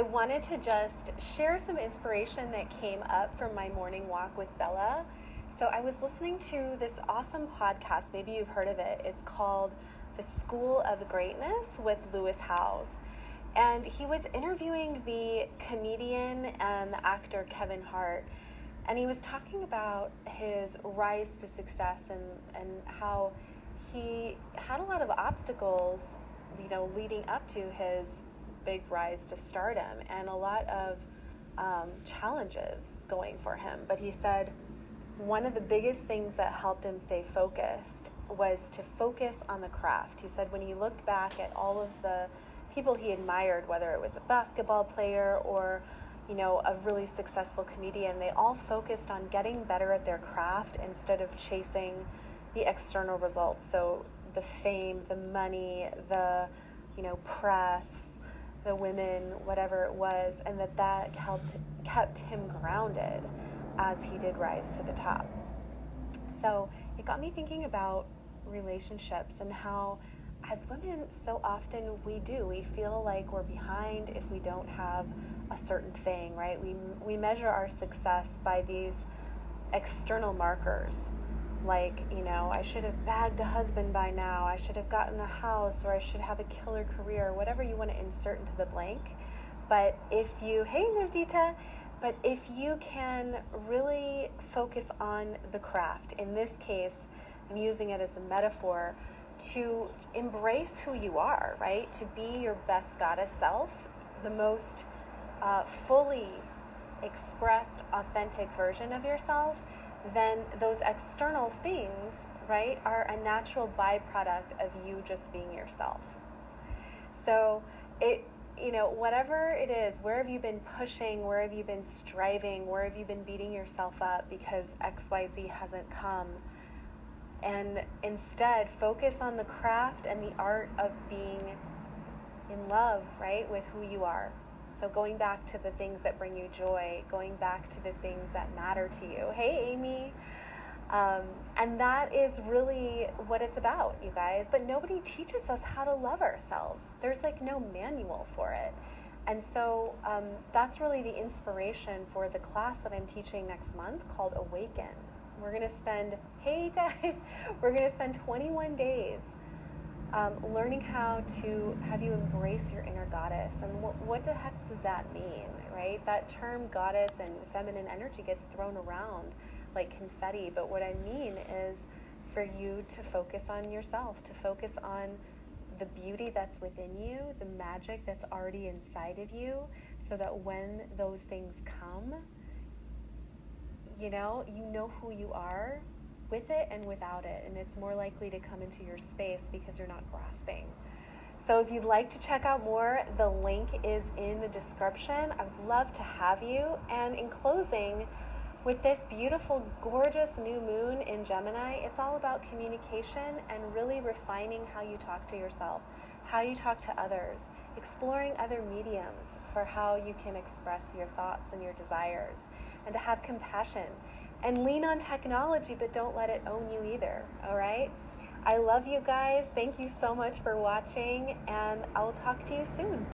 I wanted to just share some inspiration that came up from my morning walk with Bella. So I was listening to this awesome podcast, maybe you've heard of it. It's called The School of Greatness with Lewis Howes. And he was interviewing the comedian and the actor Kevin Hart. And he was talking about his rise to success and how he had a lot of obstacles, leading up to his big rise to stardom and a lot of challenges going for him. But he said one of the biggest things that helped him stay focused was to focus on the craft. He said when he looked back at all of the people he admired, whether it was a basketball player or a really successful comedian, they all focused on getting better at their craft instead of chasing the external results. So the fame, the money, the press, the women, whatever it was, and that kept him grounded as he did rise to the top. So it got me thinking about relationships and how as women so often we feel like we're behind if we don't have a certain thing, right? We measure our success by these external markers, like I should have bagged a husband by now, I should have gotten the house, or I should have a killer career, whatever you want to insert into the blank. But if you can really focus on the craft, in this case I'm using it as a metaphor, to embrace who you are, right? To be your best goddess self, the most fully expressed, authentic version of yourself, then those external things, right, are a natural byproduct of you just being yourself. So whatever it is, where have you been pushing, where have you been striving, where have you been beating yourself up because XYZ hasn't come? And instead focus on the craft and the art of being in love, right, with who you are. So going back to the things that bring you joy, going back to the things that matter to you. Hey, Amy. And that is really what it's about, you guys. But nobody teaches us how to love ourselves. There's no manual for it. And so that's really the inspiration for the class that I'm teaching next month called Awaken. We're going to spend 21 days learning how to have you embrace your inner goddess. And what the heck does that mean, right? That term goddess and feminine energy gets thrown around like confetti, but what I mean is for you to focus on yourself, to focus on the beauty that's within you, the magic that's already inside of you, so that when those things come, you know who you are with it and without it, and it's more likely to come into your space because you're not grasping. So if you'd like to check out more, the link is in the description. I would love to have you. And in closing, with this beautiful, gorgeous new moon in Gemini, it's all about communication and really refining how you talk to yourself, how you talk to others, exploring other mediums for how you can express your thoughts and your desires, and to have compassion and lean on technology, but don't let it own you either, all right? I love you guys. Thank you so much for watching, and I'll talk to you soon.